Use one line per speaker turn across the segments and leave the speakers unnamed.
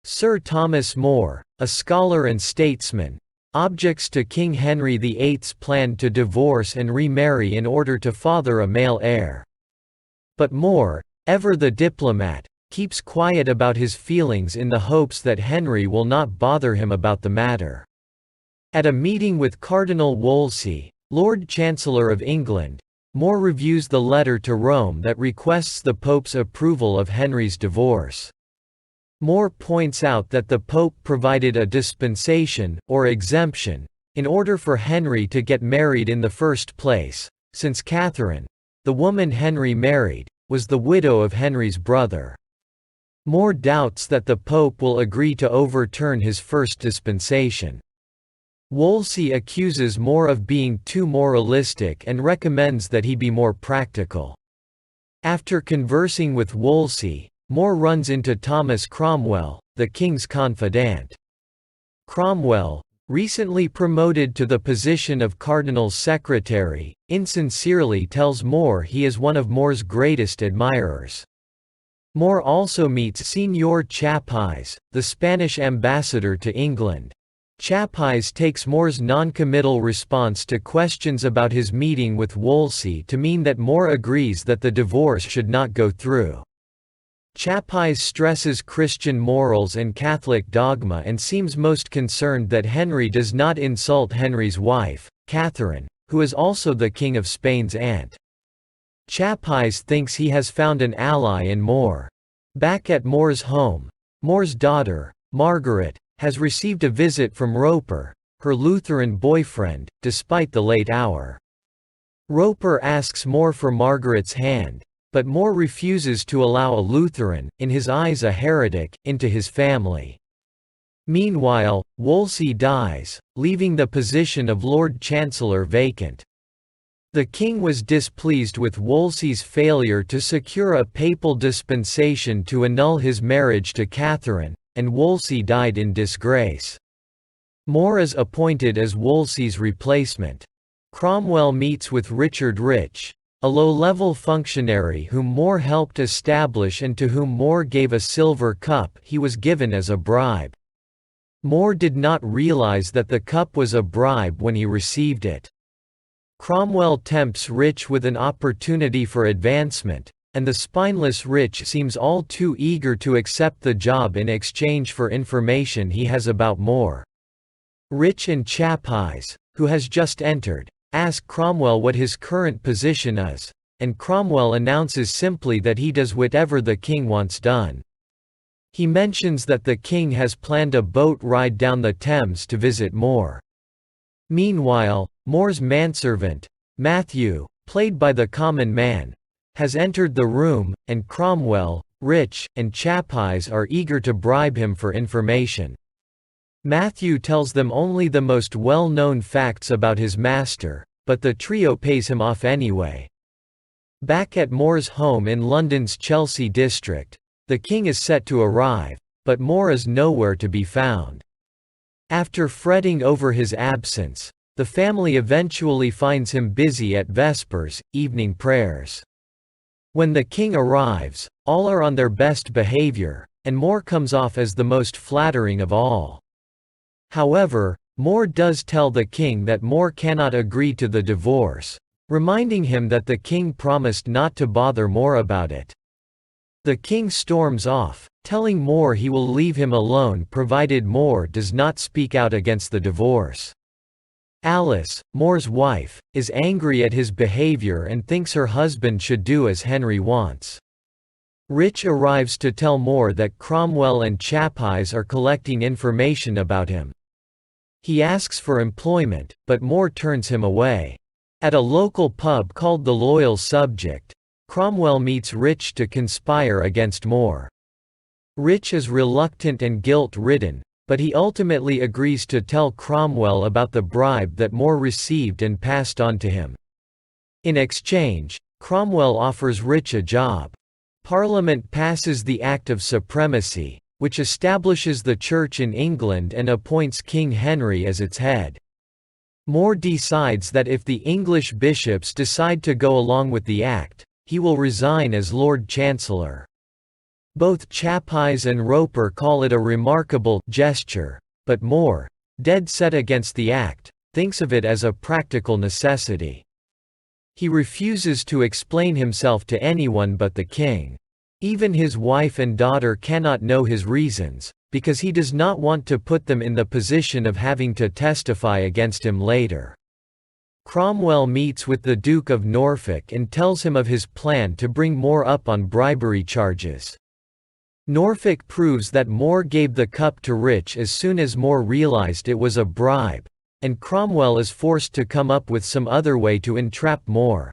Sir Thomas More, a scholar and statesman, objects to King Henry VIII's plan to divorce and remarry in order to father a male heir. But More, ever the diplomat, keeps quiet about his feelings in the hopes that Henry will not bother him about the matter. At a meeting with Cardinal Woolsey, Lord Chancellor of England, More reviews the letter to Rome that requests the Pope's approval of Henry's divorce. More points out that the Pope provided a dispensation, or exemption, in order for Henry to get married in the first place, since Catherine, the woman Henry married, was the widow of Henry's brother. More doubts that the Pope will agree to overturn his first dispensation. Woolsey accuses More of being too moralistic and recommends that he be more practical. After conversing with Woolsey, More runs into Thomas Cromwell, the king's confidant. Cromwell, recently promoted to the position of Cardinal's secretary, insincerely tells More he is one of More's greatest admirers. More also meets Señor Chapais, the Spanish ambassador to England. Chapais takes More's non-committal response to questions about his meeting with Woolsey to mean that More agrees that the divorce should not go through. Chapais stresses Christian morals and Catholic dogma and seems most concerned that Henry does not insult Henry's wife, Catherine, who is also the King of Spain's aunt. Chapais thinks he has found an ally in More. Back at More's home, More's daughter, Margaret, has received a visit from Roper, her Lutheran boyfriend, despite the late hour. Roper asks More for Margaret's hand, but More refuses to allow a Lutheran, in his eyes a heretic, into his family. Meanwhile, Woolsey dies, leaving the position of Lord Chancellor vacant. The king was displeased with Woolsey's failure to secure a papal dispensation to annul his marriage to Catherine, and Woolsey died in disgrace. More is appointed as Woolsey's replacement. Cromwell meets with Richard Rich, a low-level functionary whom More helped establish and to whom More gave a silver cup he was given as a bribe. More did not realize that the cup was a bribe when he received it. Cromwell tempts Rich with an opportunity for advancement, and the spineless Rich seems all too eager to accept the job in exchange for information he has about More. Rich and Chapais, who has just entered, ask Cromwell what his current position is, and Cromwell announces simply that he does whatever the king wants done. He mentions that the king has planned a boat ride down the Thames to visit More. Meanwhile, More's manservant, Matthew, played by the common man, has entered the room, and Cromwell, Rich, and Chapais are eager to bribe him for information. Matthew tells them only the most well-known facts about his master, but the trio pays him off anyway. Back at More's home in London's Chelsea district, the king is set to arrive, but More is nowhere to be found. After fretting over his absence, the family eventually finds him busy at Vespers, evening prayers. When the king arrives, all are on their best behavior, and More comes off as the most flattering of all. However, More does tell the king that More cannot agree to the divorce, reminding him that the king promised not to bother More about it. The king storms off, telling More he will leave him alone provided More does not speak out against the divorce. Alice, More's wife, is angry at his behavior and thinks her husband should do as Henry wants. Rich arrives to tell More that Cromwell and Chapais are collecting information about him. He asks for employment, but More turns him away. At a local pub called The Loyal Subject, Cromwell meets Rich to conspire against More. Rich is reluctant and guilt-ridden, but he ultimately agrees to tell Cromwell about the bribe that More received and passed on to him. In exchange, Cromwell offers Rich a job. Parliament passes the Act of Supremacy, which establishes the Church in England and appoints King Henry as its head. More decides that if the English bishops decide to go along with the act, he will resign as Lord Chancellor. Both Chappies and Roper call it a remarkable gesture, but More, dead set against the act, thinks of it as a practical necessity. He refuses to explain himself to anyone but the king. Even his wife and daughter cannot know his reasons, because he does not want to put them in the position of having to testify against him later. Cromwell meets with the Duke of Norfolk and tells him of his plan to bring More up on bribery charges. Norfolk proves that More gave the cup to Rich as soon as More realized it was a bribe, and Cromwell is forced to come up with some other way to entrap More.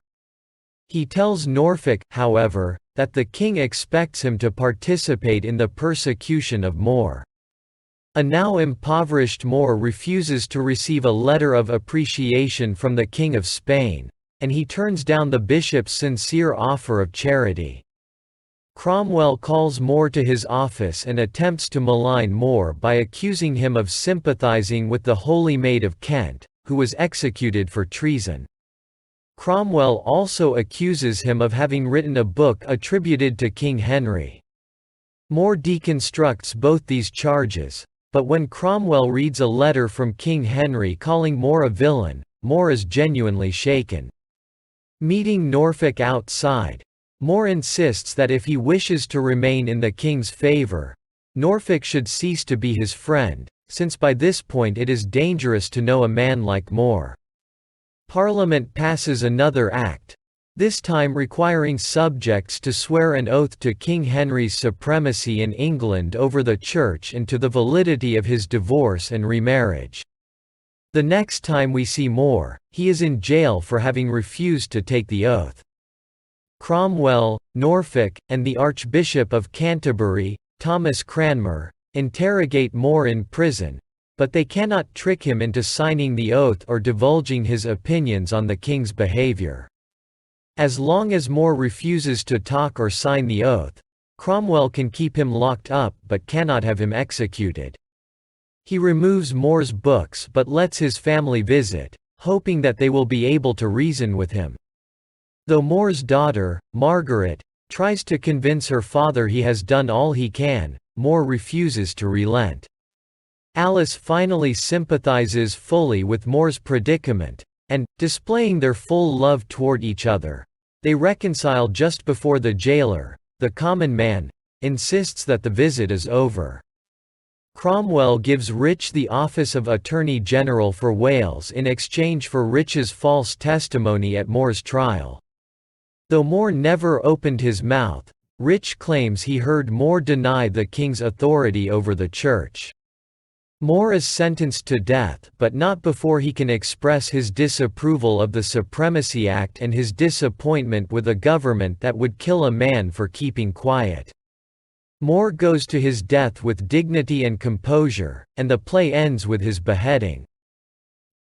He tells Norfolk, however, that the king expects him to participate in the persecution of More. A now impoverished More refuses to receive a letter of appreciation from the King of Spain, and he turns down the bishop's sincere offer of charity. Cromwell calls More to his office and attempts to malign More by accusing him of sympathizing with the Holy Maid of Kent, who was executed for treason. Cromwell also accuses him of having written a book attributed to King Henry. More deconstructs both these charges, but when Cromwell reads a letter from King Henry calling More a villain, More is genuinely shaken. Meeting Norfolk outside, More insists that if he wishes to remain in the king's favor, Norfolk should cease to be his friend, since by this point it is dangerous to know a man like More. Parliament passes another act, this time requiring subjects to swear an oath to King Henry's supremacy in England over the Church and to the validity of his divorce and remarriage. The next time we see More, he is in jail for having refused to take the oath. Cromwell, Norfolk, and the Archbishop of Canterbury, Thomas Cranmer, interrogate More in prison, but they cannot trick him into signing the oath or divulging his opinions on the king's behavior. As long as More refuses to talk or sign the oath, Cromwell can keep him locked up but cannot have him executed. He removes More's books but lets his family visit, hoping that they will be able to reason with him. Though More's daughter, Margaret, tries to convince her father he has done all he can, More refuses to relent. Alice finally sympathizes fully with More's predicament, and, displaying their full love toward each other, they reconcile just before the jailer, the common man, insists that the visit is over. Cromwell gives Rich the office of Attorney General for Wales in exchange for Rich's false testimony at More's trial. Though More never opened his mouth, Rich claims he heard More deny the king's authority over the church. More is sentenced to death but not before he can express his disapproval of the Supremacy Act and his disappointment with a government that would kill a man for keeping quiet. More goes to his death with dignity and composure, and the play ends with his beheading.